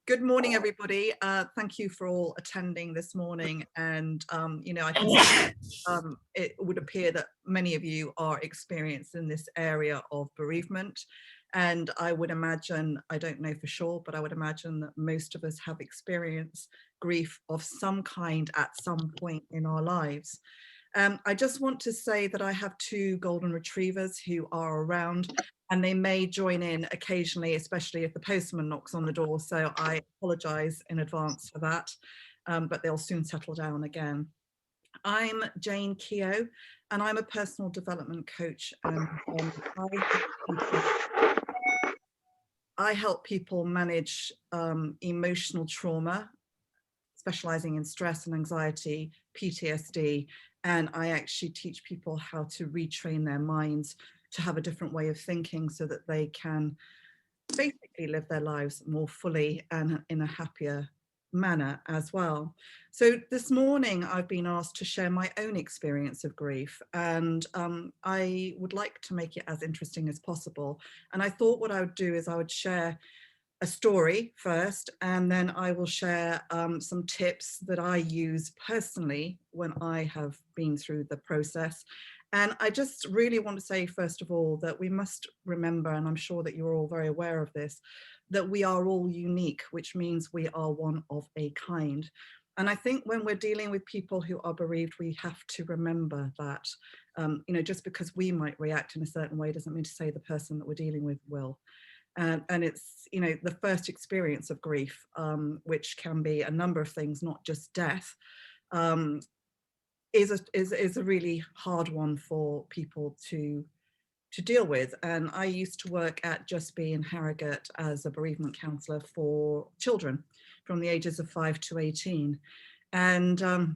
Good morning, everybody. Thank you for all attending this morning. And, I can see it would appear that many of you are experienced in this area of bereavement. And I would imagine, I don't know for sure, but I would imagine that most of us have experienced grief of some kind at some point in our lives. I just want to say that I have two golden retrievers who are around, and they may join in occasionally, especially if the postman knocks on the door. So I apologise in advance for that, but they'll soon settle down again. I'm Jane Keogh, and I'm a personal development coach, and I help people manage emotional trauma, specializing in stress and anxiety, PTSD, and I actually teach people how to retrain their minds to have a different way of thinking so that they can basically live their lives more fully and in a happier manner as well. So this morning I've been asked to share my own experience of grief, and I would like to make it as interesting as possible. And I thought what I would do is I would share a story first, and then I will share some tips that I use personally when I have been through the process. And I just really want to say, first of all, that we must remember, and I'm sure that you're all very aware of this, that we are all unique, which means we are one of a kind. And I think when we're dealing with people who are bereaved, we have to remember that, just because we might react in a certain way doesn't mean to say the person that we're dealing with will. And it's, the first experience of grief, which can be a number of things, not just death, is a really hard one for people to deal with. And I used to work at Just Be in Harrogate as a bereavement counsellor for children from the ages of 5 to 18. And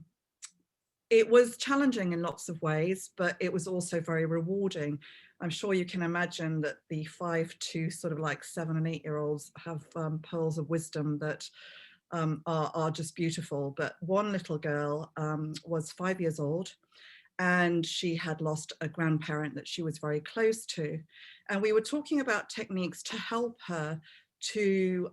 it was challenging in lots of ways, but it was also very rewarding. I'm sure you can imagine that the 5 to sort of like 7 and 8-year-olds have pearls of wisdom that are just beautiful. But one little girl was 5 years old, and she had lost a grandparent that she was very close to. And we were talking about techniques to help her to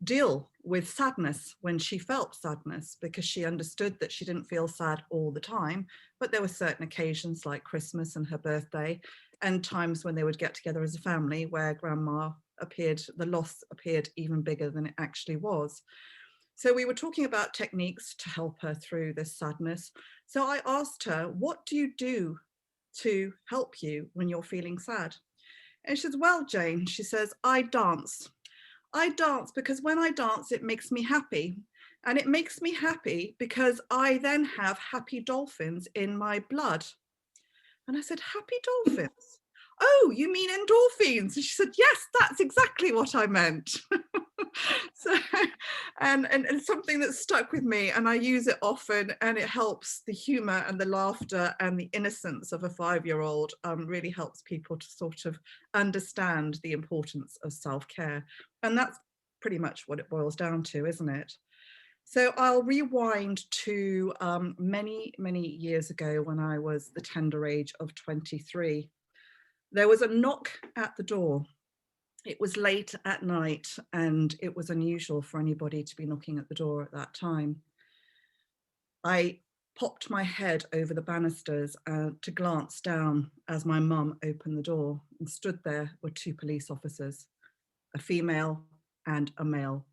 deal with sadness when she felt sadness, because she understood that she didn't feel sad all the time, but there were certain occasions like Christmas and her birthday and times when they would get together as a family where grandma appeared, the loss appeared even bigger than it actually was. So we were talking about techniques to help her through this sadness. So I asked her, what do you do to help you when you're feeling sad? And she says, well, Jane, she says, I dance. I dance because when I dance, it makes me happy. And it makes me happy because I then have happy dolphins in my blood. And I said, happy dolphins? Oh, you mean endorphins? And she said, yes, that's exactly what I meant. So, and something that stuck with me, and I use it often, and it helps the humor and the laughter and the innocence of a 5-year-old, really helps people to sort of understand the importance of self-care. And that's pretty much what it boils down to, isn't it? So I'll rewind to many, many years ago when I was the tender age of 23. There was a knock at the door. It was late at night, and it was unusual for anybody to be knocking at the door at that time. I popped my head over the banisters to glance down as my mum opened the door, and stood there were 2 police officers, a female and a male.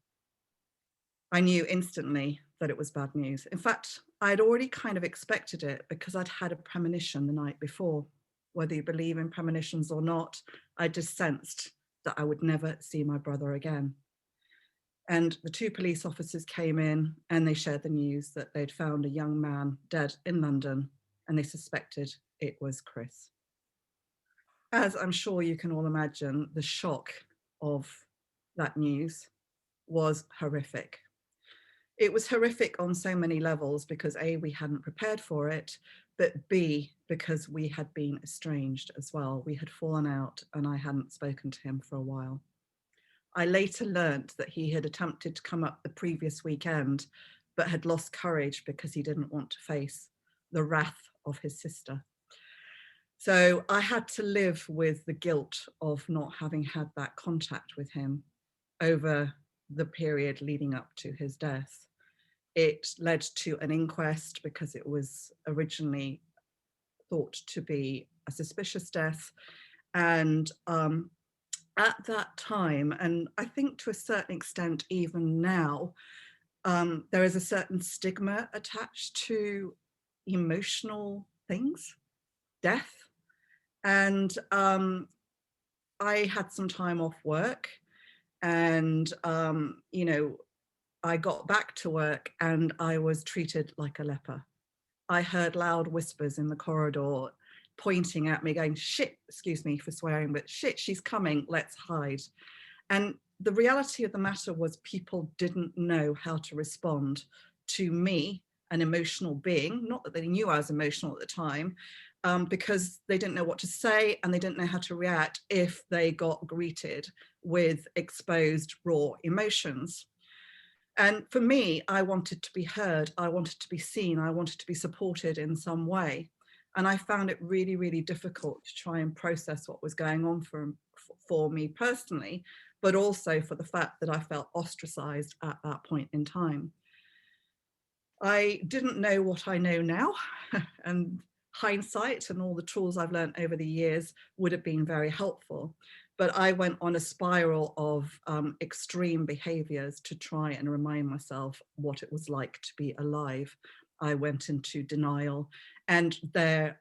I knew instantly that it was bad news. In fact, I'd already kind of expected it because I'd had a premonition the night before. Whether you believe in premonitions or not, I just sensed that I would never see my brother again. And the 2 police officers came in and they shared the news that they'd found a young man dead in London, and they suspected it was Chris. As I'm sure you can all imagine, the shock of that news was horrific. It was horrific on so many levels because A, we hadn't prepared for it, but B, because we had been estranged as well. We had fallen out and I hadn't spoken to him for a while. I later learnt that he had attempted to come up the previous weekend, but had lost courage because he didn't want to face the wrath of his sister. So I had to live with the guilt of not having had that contact with him over the period leading up to his death. It led to an inquest because it was originally thought to be a suspicious death. And at that time, and I think to a certain extent even now, there is a certain stigma attached to emotional things, death. And I had some time off work, and you know, I got back to work and I was treated like a leper. I heard loud whispers in the corridor pointing at me going, shit, excuse me for swearing, but shit, she's coming, let's hide. And the reality of the matter was people didn't know how to respond to me, an emotional being. Not that they knew I was emotional at the time, because they didn't know what to say and they didn't know how to react if they got greeted with exposed raw emotions. And for me, I wanted to be heard, I wanted to be seen, I wanted to be supported in some way. And I found it really, really difficult to try and process what was going on for me personally, but also for the fact that I felt ostracized at that point in time. I didn't know what I know now, and hindsight and all the tools I've learned over the years would have been very helpful. But I went on a spiral of extreme behaviors to try and remind myself what it was like to be alive. I went into denial, and there,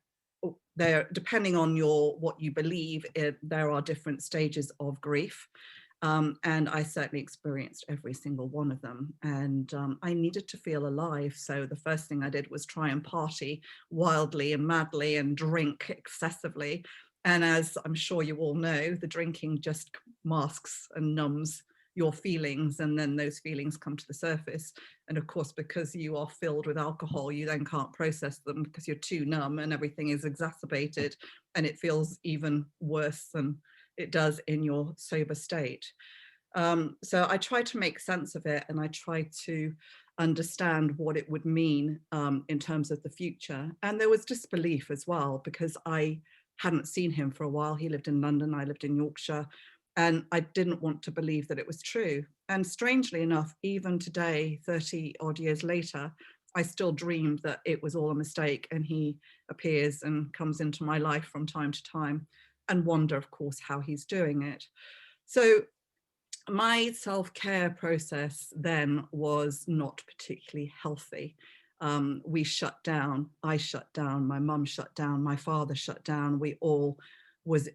depending on what you believe, there are different stages of grief. And I certainly experienced every single one of them. And I needed to feel alive. So the first thing I did was try and party wildly and madly and drink excessively. And as I'm sure you all know, the drinking just masks and numbs your feelings, and then those feelings come to the surface. And of course, because you are filled with alcohol, you then can't process them because you're too numb, and everything is exacerbated, and it feels even worse than it does in your sober state. So I tried to make sense of it, and I tried to understand what it would mean in terms of the future. And there was disbelief as well, because I hadn't seen him for a while. He lived in London, I lived in Yorkshire, and I didn't want to believe that it was true. And strangely enough, even today, 30 odd years later, I still dream that it was all a mistake, and he appears and comes into my life from time to time, and wonder, of course, how he's doing it. So my self-care process then was not particularly healthy. We shut down, I shut down, my mum shut down, my father shut down. We all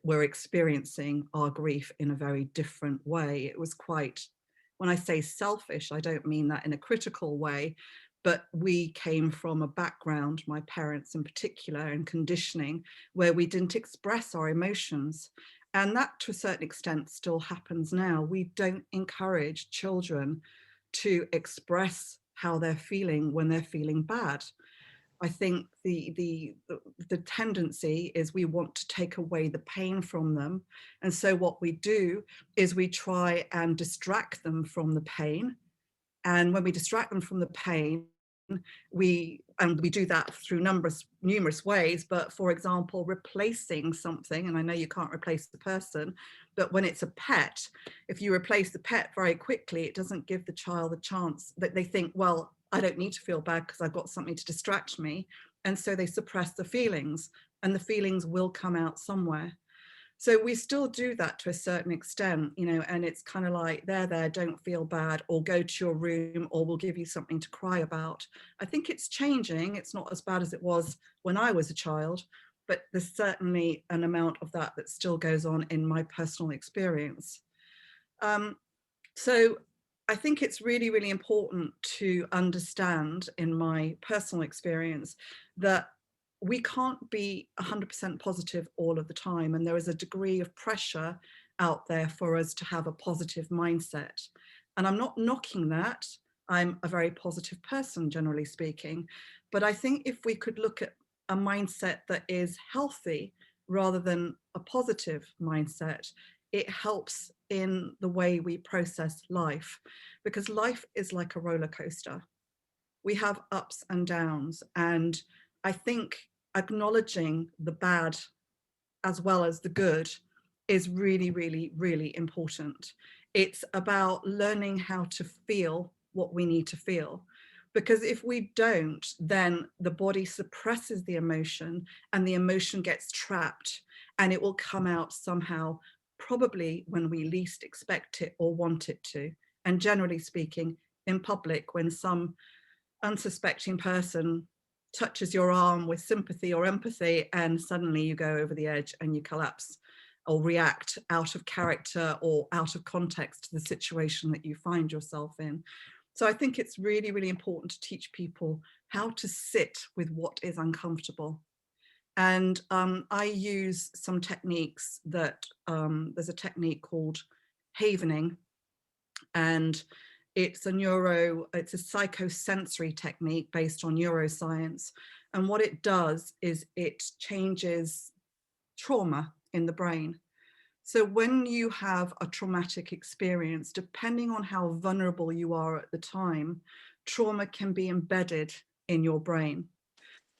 were experiencing our grief in a very different way. It was quite, when I say selfish, I don't mean that in a critical way, but we came from a background, my parents in particular, and conditioning where we didn't express our emotions. And that to a certain extent still happens now. We don't encourage children to express how they're feeling when they're feeling bad. I think the tendency is we want to take away the pain from them. And so what we do is we try and distract them from the pain. And when we distract them from the pain, we do that through numerous ways, but for example, replacing something, and I know you can't replace the person, but when it's a pet, if you replace the pet very quickly, it doesn't give the child a chance, that they think, well, I don't need to feel bad because I've got something to distract me. And so they suppress the feelings, and the feelings will come out somewhere. So we still do that to a certain extent, you know, and it's kind of like, there, don't feel bad, or go to your room, or we'll give you something to cry about. I think it's changing. It's not as bad as it was when I was a child, but there's certainly an amount of that that still goes on in my personal experience. So I think it's really, really important to understand, in my personal experience, that we can't be 100% positive all of the time. And there is a degree of pressure out there for us to have a positive mindset. And I'm not knocking that. I'm a very positive person, generally speaking. But I think if we could look at a mindset that is healthy rather than a positive mindset, it helps in the way we process life, because life is like a roller coaster. We have ups and downs, and I think acknowledging the bad as well as the good is really, really, really important. It's about learning how to feel what we need to feel. Because if we don't, then the body suppresses the emotion and the emotion gets trapped, and it will come out somehow, probably when we least expect it or want it to. And generally speaking, in public, when some unsuspecting person touches your arm with sympathy or empathy, and suddenly you go over the edge and you collapse or react out of character or out of context to the situation that you find yourself in. So I think it's really, really important to teach people how to sit with what is uncomfortable. And I use some techniques that, there's a technique called havening, and it's a psychosensory technique based on neuroscience. And what it does is it changes trauma in the brain. So when you have a traumatic experience, depending on how vulnerable you are at the time, trauma can be embedded in your brain.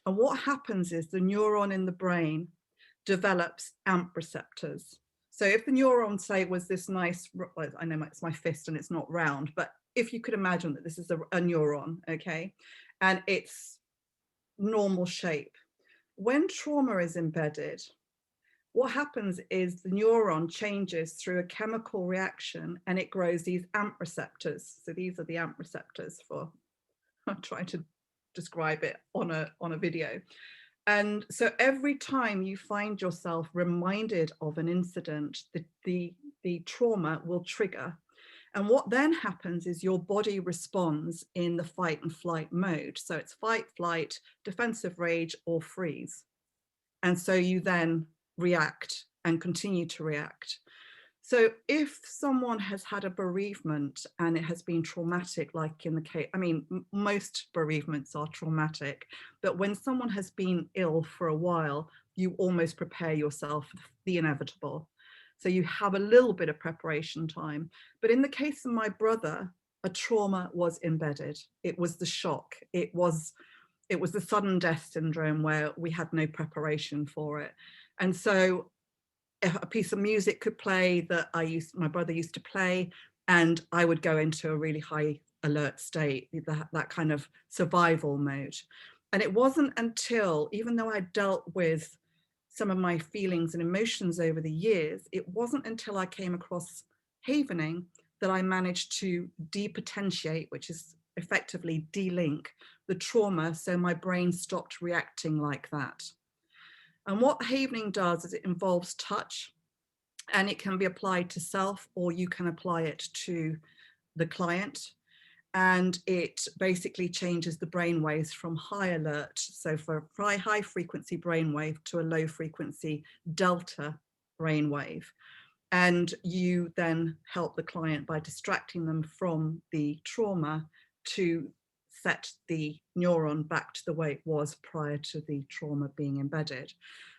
And what happens is the neuron in the brain develops AMP receptors. So if the neuron, say, was this nice, well, I know it's my fist and it's not round, but if you could imagine that this is a neuron, okay, and it's normal shape. When trauma is embedded, what happens is the neuron changes through a chemical reaction and it grows these AMP receptors. So these are the AMP receptors for, I'm trying to describe it on a video. And so every time you find yourself reminded of an incident, the trauma will trigger. And what then happens is your body responds in the fight and flight mode. So it's fight, flight, defensive rage, or freeze. And so you then react and continue to react. So if someone has had a bereavement and it has been traumatic, like in the case, I mean, most bereavements are traumatic, but when someone has been ill for a while, you almost prepare yourself for the inevitable. So you have a little bit of preparation time. But in the case of my brother, a trauma was embedded. It was the shock. It was the sudden death syndrome where we had no preparation for it. And so a piece of music could play that my brother used to play, and I would go into a really high alert state, that kind of survival mode. And it wasn't until, even though I dealt with some of my feelings and emotions over the years, it wasn't until I came across havening that I managed to depotentiate, which is effectively de-link the trauma, so my brain stopped reacting like that. And what havening does is it involves touch, and it can be applied to self, or you can apply it to the client. And it basically changes the brain waves from high alert, so for high frequency brainwave, to a low frequency delta brainwave. And you then help the client by distracting them from the trauma to set the neuron back to the way it was prior to the trauma being embedded.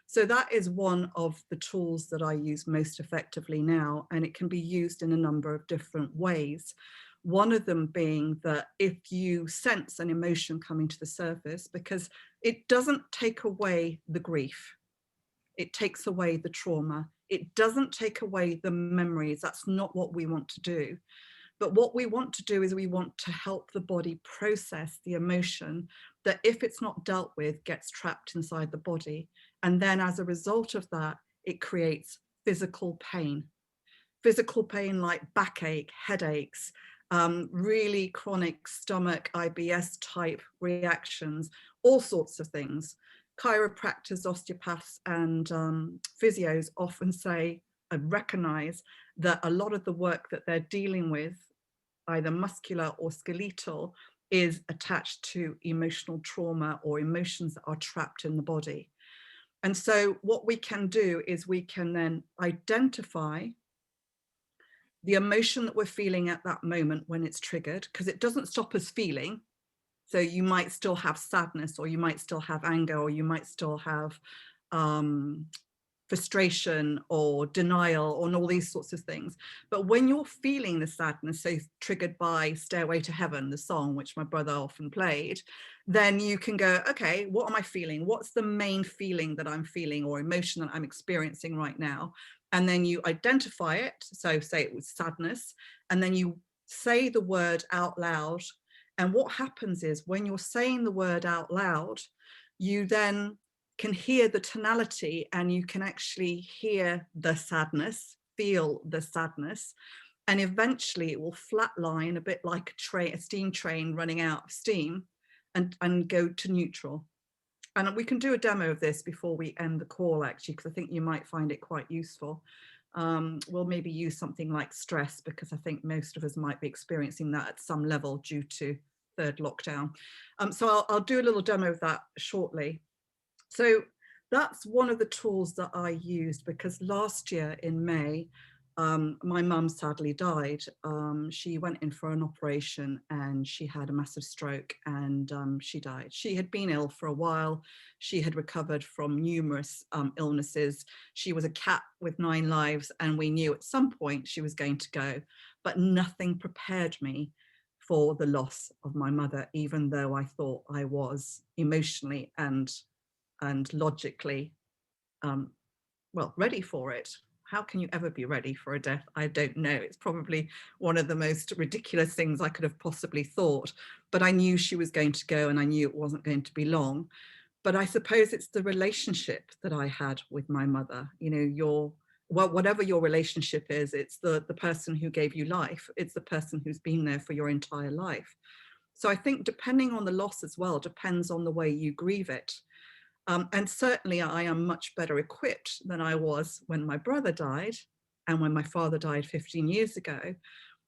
So that is one of the tools that I use most effectively now, and it can be used in a number of different ways. One of them being that if you sense an emotion coming to the surface, because it doesn't take away the grief, it takes away the trauma, it doesn't take away the memories. That's not what we want to do. But what we want to do is we want to help the body process the emotion that, if it's not dealt with, gets trapped inside the body. And then as a result of that, it creates physical pain like backache, headaches, really chronic stomach, IBS type reactions, all sorts of things. Chiropractors, osteopaths, and physios often say and recognize that a lot of the work that they're dealing with, either muscular or skeletal, is attached to emotional trauma or emotions that are trapped in the body. And so what we can do is we can then identify the emotion that we're feeling at that moment when it's triggered, because it doesn't stop us feeling. So you might still have sadness, or you might still have anger, or you might still have frustration or denial, and all these sorts of things. But when you're feeling the sadness, say triggered by Stairway to Heaven, the song which my brother often played, then you can go, okay, what am I feeling? What's the main feeling that I'm feeling or emotion that I'm experiencing right now? And then you identify it. So say it was sadness, and then you say the word out loud. And what happens is when you're saying the word out loud, you then can hear the tonality and you can actually hear the sadness, feel the sadness. And eventually it will flatline a bit like a steam train running out of steam and go to neutral. And we can do a demo of this before we end the call, actually, because I think you might find it quite useful. We'll maybe use something like stress, because I think most of us might be experiencing that at some level due to third lockdown. So I'll do a little demo of that shortly. So that's one of the tools that I used, because last year in May, my mum sadly died. She went in for an operation and she had a massive stroke, and she died. She had been ill for a while. She had recovered from numerous illnesses. She was a cat with 9 lives, and we knew at some point she was going to go, but nothing prepared me for the loss of my mother, even though I thought I was emotionally and logically well, ready for it. How can you ever be ready for a death? I don't know. It's probably one of the most ridiculous things I could have possibly thought, but I knew she was going to go, and I knew it wasn't going to be long. But I suppose it's the relationship that I had with my mother. You know, whatever your relationship is, it's the person who gave you life. It's the person who's been there for your entire life. So I think depending on the loss as well, depends on the way you grieve it. And certainly I am much better equipped than I was when my brother died and when my father died 15 years ago.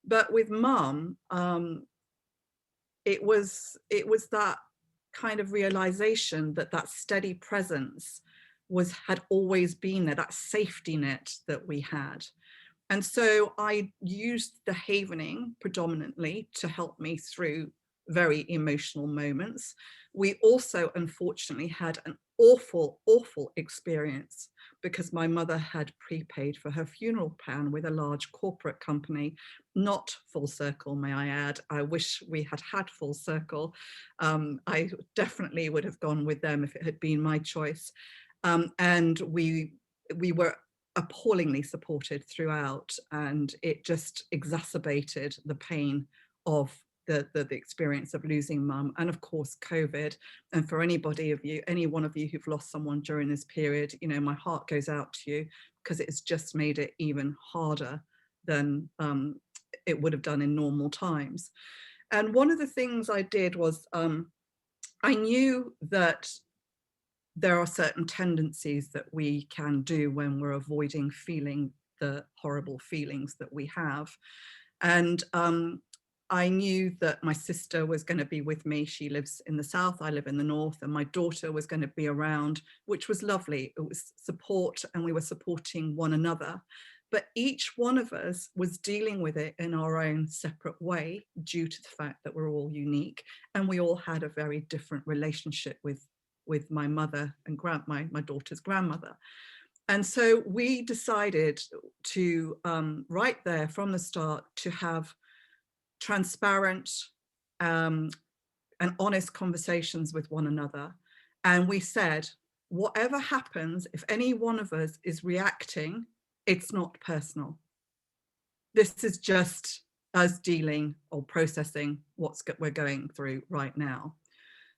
But with mum, it was that kind of realization that that steady presence had always been there, that safety net that we had. And so I used the havening predominantly to help me through very emotional moments. We also, unfortunately, had an awful, awful experience because my mother had prepaid for her funeral plan with a large corporate company, not Full Circle, may I add. I wish we had had Full Circle. I definitely would have gone with them if it had been my choice. And we were appallingly supported throughout, and it just exacerbated the pain of the experience of losing mum, and of course COVID. And for any one of you who've lost someone during this period, you know, my heart goes out to you, because it's just made it even harder than it would have done in normal times. And one of the things I did was I knew that there are certain tendencies that we can do when we're avoiding feeling the horrible feelings that we have. And I knew that my sister was going to be with me. She lives in the south, I live in the north, and my daughter was going to be around, which was lovely. It was support, and we were supporting one another. But each one of us was dealing with it in our own separate way, due to the fact that we're all unique, and we all had a very different relationship with my mother and my daughter's grandmother. And so we decided to, right there from the start, to have transparent and honest conversations with one another. And we said, whatever happens, if any one of us is reacting, it's not personal. This is just us dealing or processing what we're going through right now.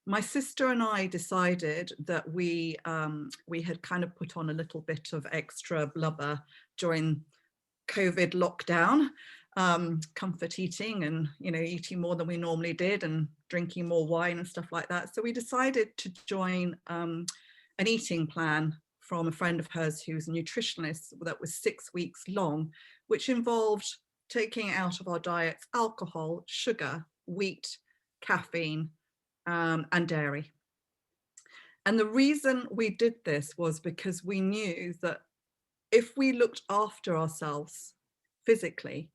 My sister and I decided that we had kind of put on a little bit of extra blubber during COVID lockdown, comfort eating, and, you know, eating more than we normally did and drinking more wine and stuff like that. So we decided to join an eating plan from a friend of hers who's a nutritionist that was 6 weeks long, which involved taking out of our diets alcohol, sugar, wheat, caffeine, and dairy. And the reason we did this was because we knew that if we looked after ourselves physically,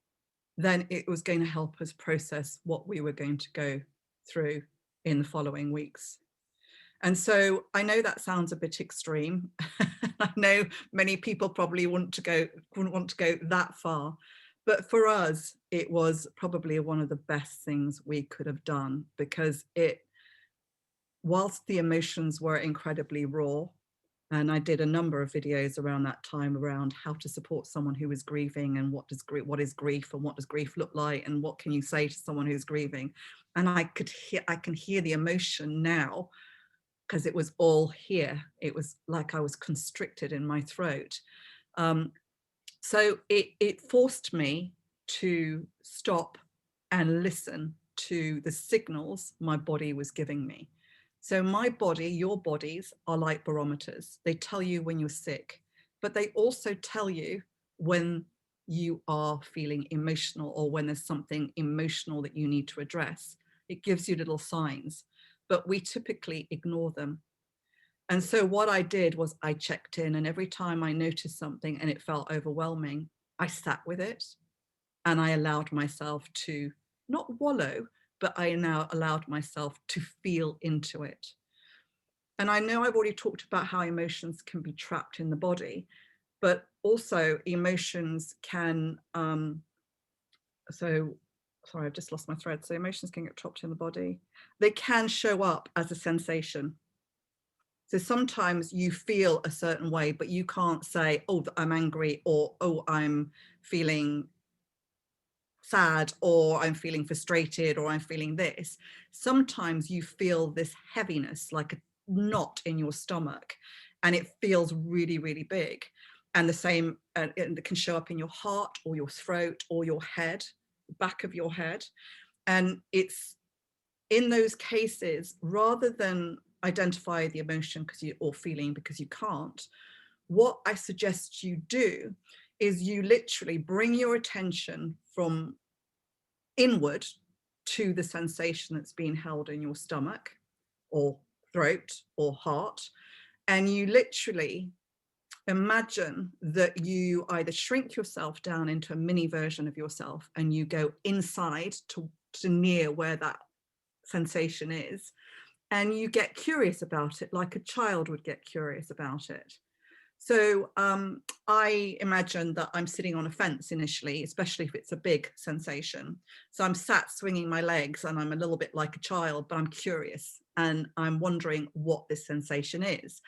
then it was going to help us process what we were going to go through in the following weeks. And so I know that sounds a bit extreme. I know many people probably wouldn't want to go that far. But for us, it was probably one of the best things we could have done, because it whilst the emotions were incredibly raw, and I did a number of videos around that time around how to support someone who is grieving, and what is grief, and what does grief look like, and what can you say to someone who's grieving. And I can hear the emotion now, because it was all here. It was like I was constricted in my throat. So it forced me to stop and listen to the signals my body was giving me. So my body, your bodies are like barometers. They tell you when you're sick, but they also tell you when you are feeling emotional, or when there's something emotional that you need to address. It gives you little signs, but we typically ignore them. And so what I did was I checked in, and every time I noticed something and it felt overwhelming, I sat with it, and I allowed myself to not wallow, but I now allowed myself to feel into it. And I know I've already talked about how emotions can be trapped in the body, but also emotions can, sorry, I've just lost my thread. So emotions can get trapped in the body. They can show up as a sensation. So sometimes you feel a certain way, but you can't say, oh, I'm angry, or, oh, I'm feeling sad, or I'm feeling frustrated, or I'm feeling this. Sometimes you feel this heaviness, like a knot in your stomach, and it feels really, really big. And the same, it can show up in your heart, or your throat, or your head, back of your head. And it's in those cases, rather than identify the emotion or feeling because you can't, what I suggest you do is you literally bring your attention from inward to the sensation that's being held in your stomach, or throat, or heart. And you literally imagine that you either shrink yourself down into a mini version of yourself, and you go inside to near where that sensation is, and you get curious about it, like a child would get curious about it. So I imagine that I'm sitting on a fence initially, especially if it's a big sensation. So I'm sat swinging my legs, and I'm a little bit like a child, but I'm curious, and I'm wondering what this sensation is.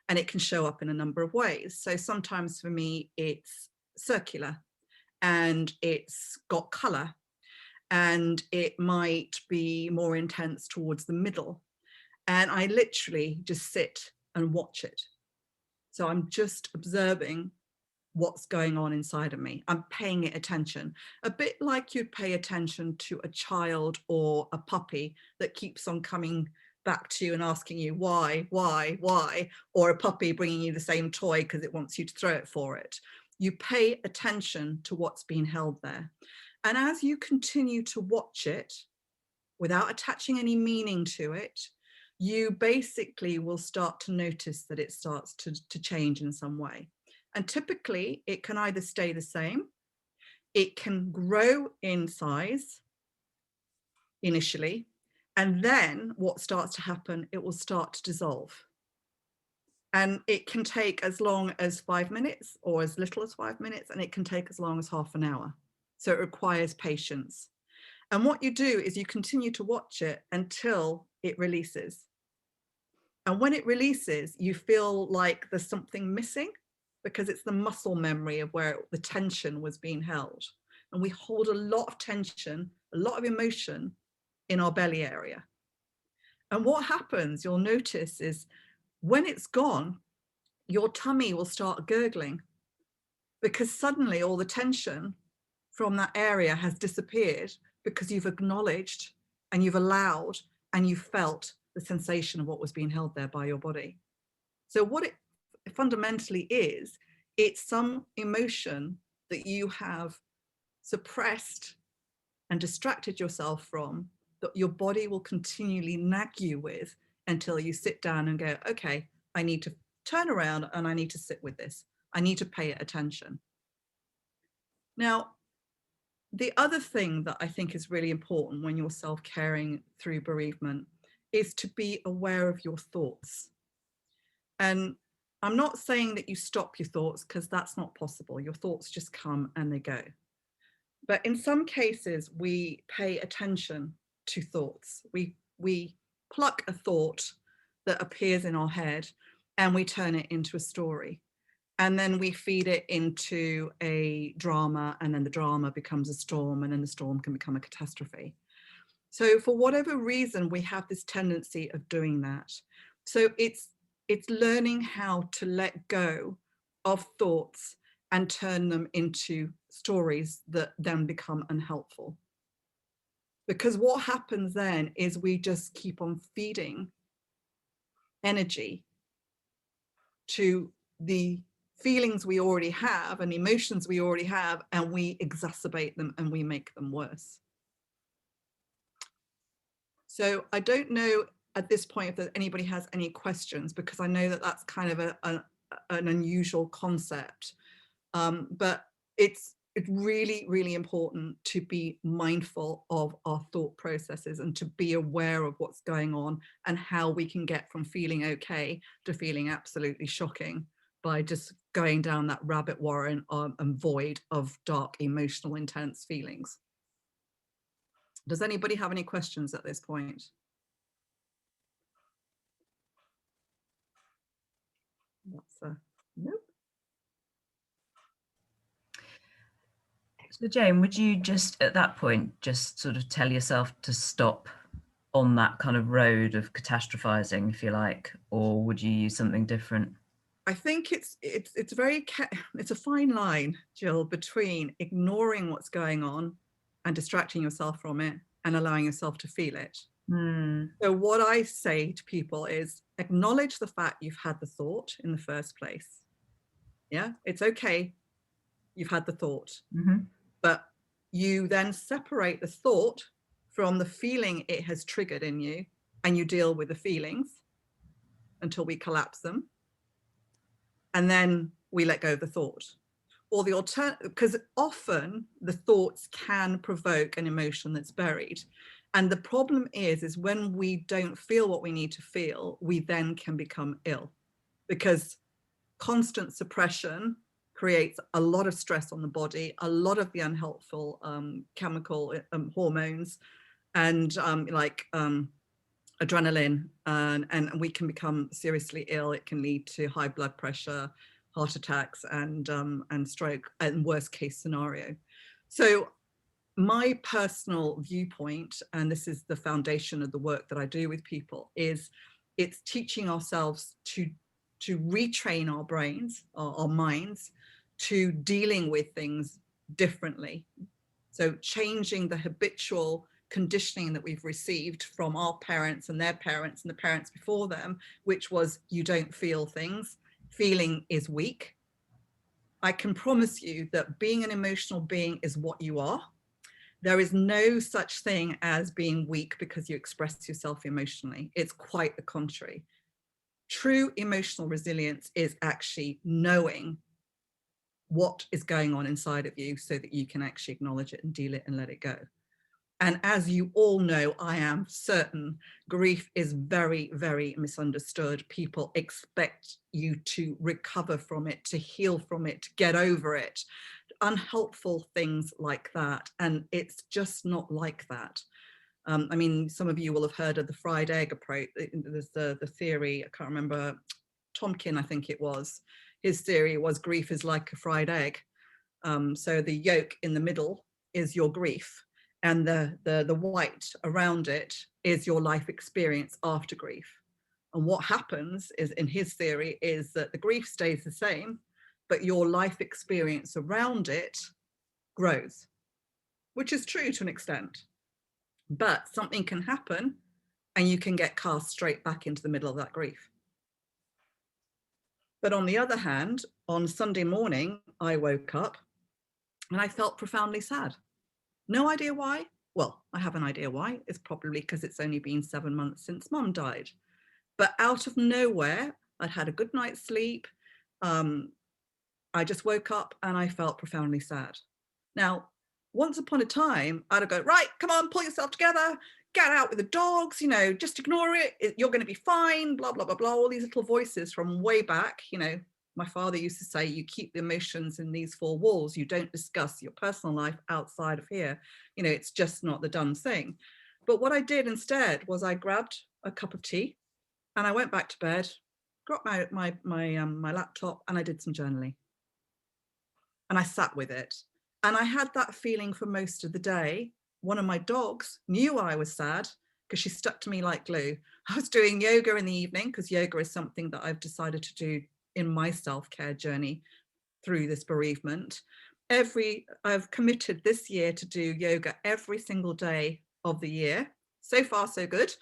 And it can show up in a number of ways. So sometimes for me, it's circular, and it's got color, and it might be more intense towards the middle. And I literally just sit and watch it. So I'm just observing what's going on inside of me. I'm paying it attention, a bit like you'd pay attention to a child or a puppy that keeps on coming back to you and asking you why, or a puppy bringing you the same toy because it wants you to throw it for it. You pay attention to what's being held there. And as you continue to watch it without attaching any meaning to it, you basically will start to notice that it starts to change in some way. And typically it can either stay the same, it can grow in size initially, and then what starts to happen, it will start to dissolve. And it can take as long as 5 minutes, or as little as 5 minutes, and it can take as long as half an hour. So it requires patience. And what you do is you continue to watch it until it releases. And when it releases, you feel like there's something missing, because it's the muscle memory of where the tension was being held. And we hold a lot of tension, a lot of emotion in our belly area. And what happens, you'll notice, is when it's gone, your tummy will start gurgling, because suddenly all the tension from that area has disappeared, because you've acknowledged, and you've allowed, and you felt the sensation of what was being held there by your body. So what it fundamentally is, it's some emotion that you have suppressed and distracted yourself from, that your body will continually nag you with until you sit down and go, okay, I need to turn around and I need to sit with this. I need to pay it attention. Now, the other thing that I think is really important when you're self-caring through bereavement is to be aware of your thoughts. And I'm not saying that you stop your thoughts, because that's not possible. Your thoughts just come and they go. But in some cases, we pay attention to thoughts. We pluck a thought that appears in our head, and we turn it into a story. And then we feed it into a drama, and then the drama becomes a storm, and then the storm can become a catastrophe. So for whatever reason, we have this tendency of doing that. So it's learning how to let go of thoughts and turn them into stories that then become unhelpful. Because what happens then is we just keep on feeding energy to the feelings we already have and emotions we already have, and we exacerbate them and we make them worse. So I don't know at this point if anybody has any questions, because I know that that's kind of an unusual concept, but it's really, really important to be mindful of our thought processes and to be aware of what's going on and how we can get from feeling okay to feeling absolutely shocking by just going down that rabbit warren and void of dark, emotional, intense feelings. Does anybody have any questions at this point? That's nope. So Jane, would you just at that point just sort of tell yourself to stop on that kind of road of catastrophizing, if you like, or would you use something different? I think it's a fine line, Jill, between ignoring what's going on and distracting yourself from it and allowing yourself to feel it. So what I say to people is acknowledge the fact you've had the thought in the first place. Yeah, it's okay. You've had the thought, but you then separate the thought from the feeling it has triggered in you, and you deal with the feelings until we collapse them. And then we let go of the thought. Or the alternative, because often the thoughts can provoke an emotion that's buried. And the problem is when we don't feel what we need to feel, we then can become ill, because constant suppression creates a lot of stress on the body, a lot of the unhelpful chemical hormones, and adrenaline, and we can become seriously ill. It can lead to high blood pressure, heart attacks, and stroke, and worst case scenario. So my personal viewpoint, and this is the foundation of the work that I do with people, is it's teaching ourselves to retrain our brains, our minds, to dealing with things differently. So changing the habitual conditioning that we've received from our parents and their parents and the parents before them, which was you don't feel things, feeling is weak. I can promise you that being an emotional being is what you are. There is no such thing as being weak because you express yourself emotionally. It's quite the contrary. True emotional resilience is actually knowing what is going on inside of you so that you can actually acknowledge it and deal it and let it go. And as you all know, I am certain grief is very, very misunderstood. People expect you to recover from it, to heal from it, to get over it, unhelpful things like that. And it's just not like that. I mean, some of you will have heard of the fried egg approach. There's the theory, I can't remember, Tomkin, I think it was. His theory was grief is like a fried egg. So the yolk in the middle is your grief, and the white around it is your life experience after grief. And what happens is, in his theory, is that the grief stays the same, but your life experience around it grows, which is true to an extent. But something can happen and you can get cast straight back into the middle of that grief. But on the other hand, on Sunday morning, I woke up and I felt profoundly sad. No idea why. Well, I have an idea why. It's probably because it's only been 7 months since Mum died. But out of nowhere, I'd had a good night's sleep. I just woke up and I felt profoundly sad. Now, once upon a time, I'd have gone, right, come on, pull yourself together, get out with the dogs, just ignore it. You're going to be fine, blah, blah, blah, blah. All these little voices from way back, my father used to say, you keep the emotions in these four walls. You don't discuss your personal life outside of here. It's just not the done thing. But what I did instead was I grabbed a cup of tea And I went back to bed, got my laptop, and I did some journaling. And I sat with it. And I had that feeling for most of the day. One of my dogs knew I was sad because she stuck to me like glue. I was doing yoga in the evening because yoga is something that I've decided to do in my self-care journey through this bereavement. I've committed this year to do yoga every single day of the year. So far, so good.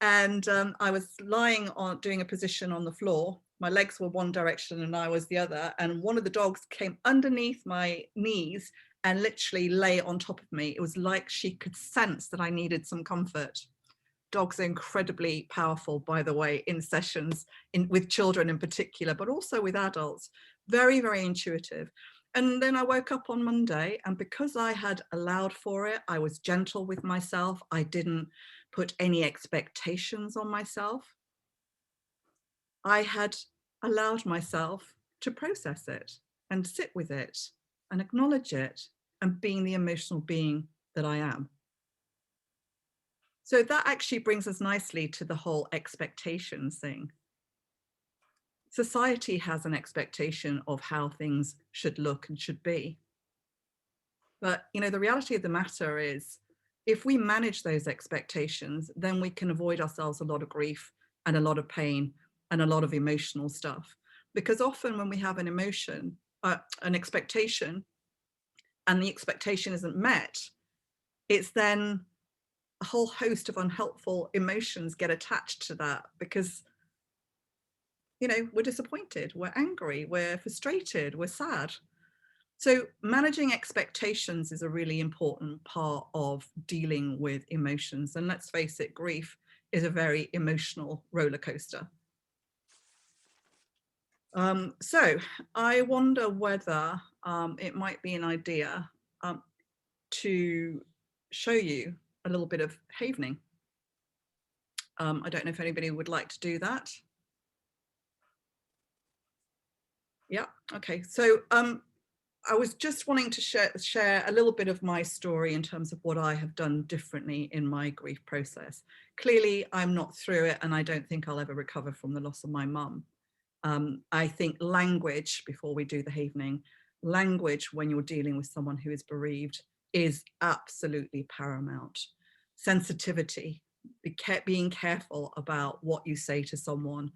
And I was lying on doing a position on the floor. My legs were one direction and I was the other. And one of the dogs came underneath my knees and literally lay on top of me. It was like she could sense that I needed some comfort. Dogs are incredibly powerful, by the way, in sessions with children in particular, but also with adults. Very, very intuitive. And then I woke up on Monday, and because I had allowed for it, I was gentle with myself. I didn't put any expectations on myself. I had allowed myself to process it and sit with it and acknowledge it and being the emotional being that I am. So that actually brings us nicely to the whole expectations thing. Society has an expectation of how things should look and should be. But, you know, the reality of the matter is, if we manage those expectations, then we can avoid ourselves a lot of grief and a lot of pain and a lot of emotional stuff. Because often when we have an emotion, an expectation, and the expectation isn't met, it's then a whole host of unhelpful emotions get attached to that because, you know, we're disappointed, we're angry, we're frustrated, we're sad. So managing expectations is a really important part of dealing with emotions. And let's face it, grief is a very emotional roller coaster. So I wonder whether it might be an idea to show you a little bit of havening. I don't know if anybody would like to do that. Yeah, okay. So I was just wanting to share a little bit of my story in terms of what I have done differently in my grief process. Clearly, I'm not through it, and I don't think I'll ever recover from the loss of my mum. I think language, before we do the havening, language when you're dealing with someone who is bereaved is absolutely paramount. Sensitivity, being careful about what you say to someone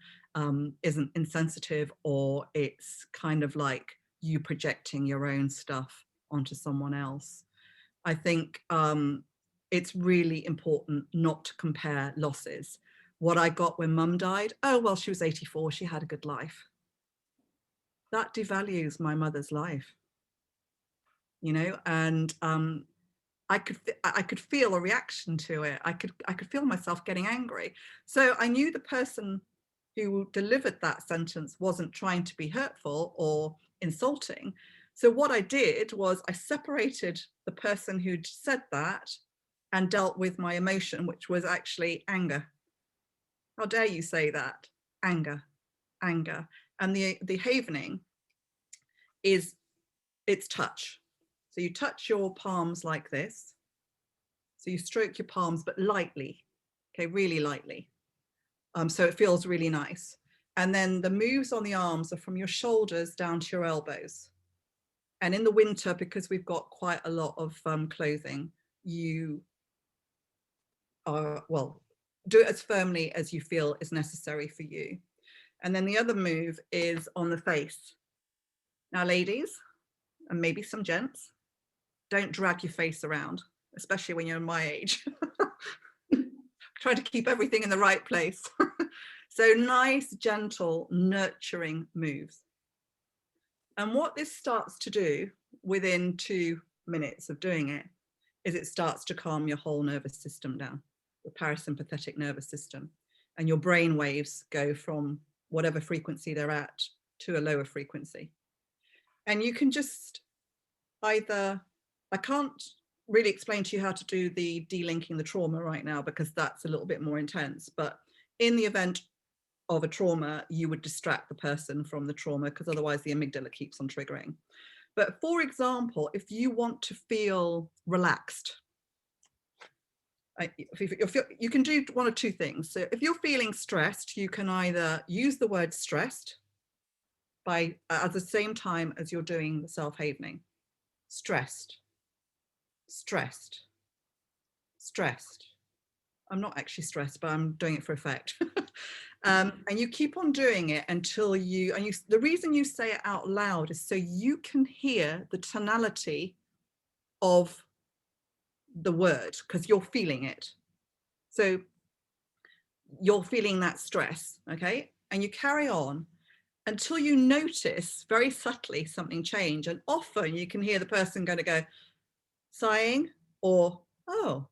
isn't insensitive, or it's kind of like you projecting your own stuff onto someone else. I think it's really important not to compare losses. What I got when mum died, oh, well, she was 84, she had a good life. That devalues my mother's life, you know, and I could feel a reaction to it. I could feel myself getting angry. So I knew the person who delivered that sentence wasn't trying to be hurtful or insulting. So what I did was I separated the person who'd said that and dealt with my emotion, which was actually anger. How dare you say that? Anger, anger. And the havening is, it's touch. So you touch your palms like this. So you stroke your palms, but lightly, okay, really lightly. So it feels really nice. And then the moves on the arms are from your shoulders down to your elbows. And in the winter, because we've got quite a lot of clothing, you are, well, do it as firmly as you feel is necessary for you. And then the other move is on the face. Now, ladies, and maybe some gents, don't drag your face around, especially when you're my age. Try to keep everything in the right place. So nice, gentle, nurturing moves. And what this starts to do within 2 minutes of doing it is it starts to calm your whole nervous system down, the parasympathetic nervous system. And your brain waves go from whatever frequency they're at to a lower frequency. And you can just either, I can't really explain to you how to do the delinking the trauma right now because that's a little bit more intense, but in the event of a trauma, you would distract the person from the trauma because otherwise the amygdala keeps on triggering. But for example, if you want to feel relaxed, You can do one of two things. So if you're feeling stressed, you can either use the word stressed by at the same time as you're doing the self-havening. Stressed, stressed, stressed. I'm not actually stressed, but I'm doing it for effect. And you keep on doing it until the reason you say it out loud is so you can hear the tonality of the word, because you're feeling it. So you're feeling that stress, okay? And you carry on until you notice very subtly something change. And often you can hear the person going to go sighing or, oh.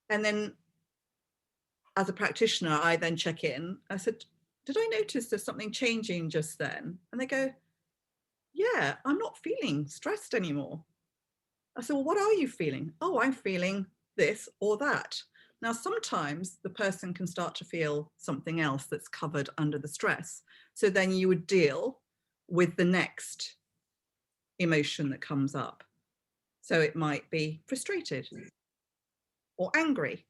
And then as a practitioner, I then check in. I said, did I notice there's something changing just then? And they go, yeah, I'm not feeling stressed anymore. I said, well, what are you feeling? Oh, I'm feeling this or that. Now, sometimes the person can start to feel something else that's covered under the stress. So then you would deal with the next emotion that comes up. So it might be frustrated or angry.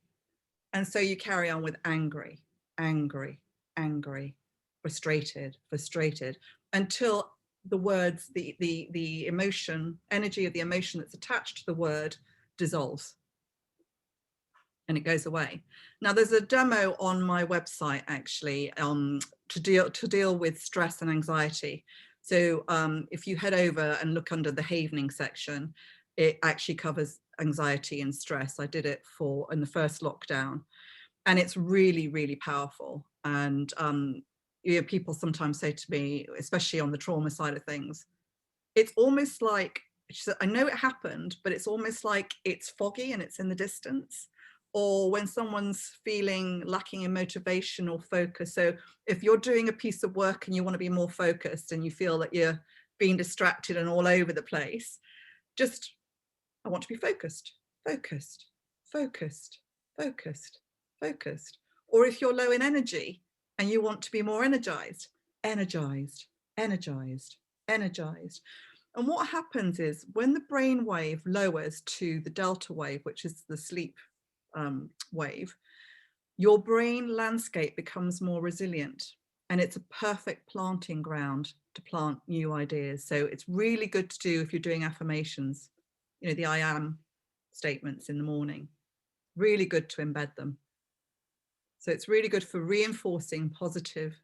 And so you carry on with angry, angry, angry, frustrated, frustrated, until the words, the emotion, energy of the emotion that's attached to the word dissolves and it goes away. Now there's a demo on my website actually to deal with stress and anxiety. So if you head over and look under the havening section, it actually covers anxiety and stress. I did it in the first lockdown, and it's really, really powerful. And people sometimes say to me, especially on the trauma side of things, it's almost like, I know it happened, but it's almost like it's foggy and it's in the distance. Or when someone's feeling lacking in motivation or focus. So if you're doing a piece of work and you want to be more focused and you feel that you're being distracted and all over the place, just, I want to be focused, focused, focused, focused, focused. Or if you're low in energy and you want to be more energized, energized, energized, energized. And what happens is when the brain wave lowers to the delta wave, which is the sleep wave, your brain landscape becomes more resilient, and it's a perfect planting ground to plant new ideas. So it's really good to do if you're doing affirmations, you know, the I am statements in the morning, really good to embed them. So it's really good for reinforcing positive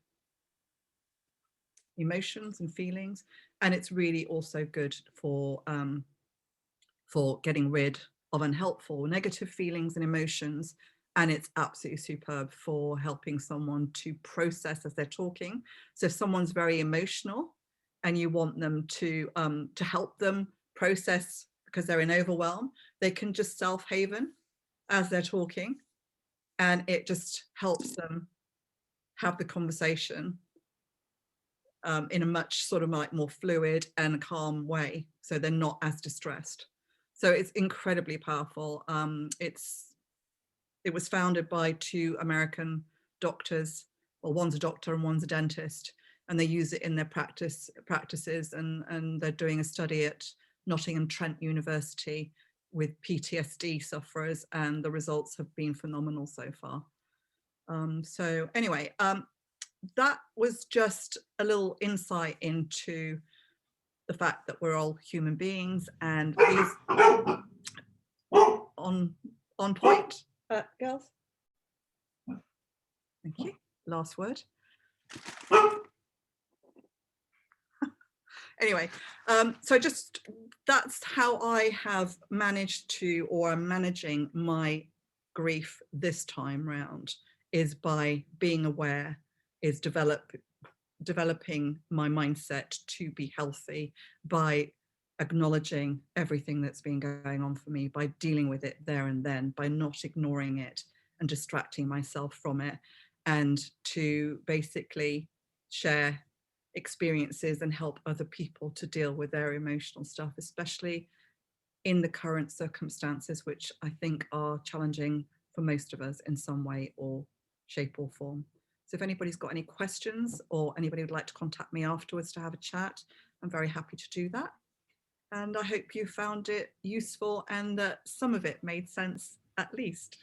emotions and feelings, and it's really also good for getting rid of unhelpful negative feelings and emotions. And it's absolutely superb for helping someone to process as they're talking. So if someone's very emotional and you want them to help them process because they're in overwhelm, they can just self-haven as they're talking, and it just helps them have the conversation in a much sort of like more fluid and calm way, so they're not as distressed. So it's incredibly powerful. It was founded by two American doctors. Well, one's a doctor and one's a dentist, and they use it in their practices, and they're doing a study at Nottingham Trent University with PTSD sufferers, and the results have been phenomenal so far. So anyway, that was just a little insight into the fact that we're all human beings, and these on point, girls. Thank you. Last word. Anyway, so just that's how I have managed to, or I'm managing my grief this time round, is by being aware, is developing my mindset to be healthy, by acknowledging everything that's been going on for me, by dealing with it there and then, by not ignoring it and distracting myself from it, and to basically share experiences and help other people to deal with their emotional stuff, especially in the current circumstances, which I think are challenging for most of us in some way or shape or form. So if anybody's got any questions or anybody would like to contact me afterwards to have a chat, I'm very happy to do that. And I hope you found it useful and that some of it made sense at least.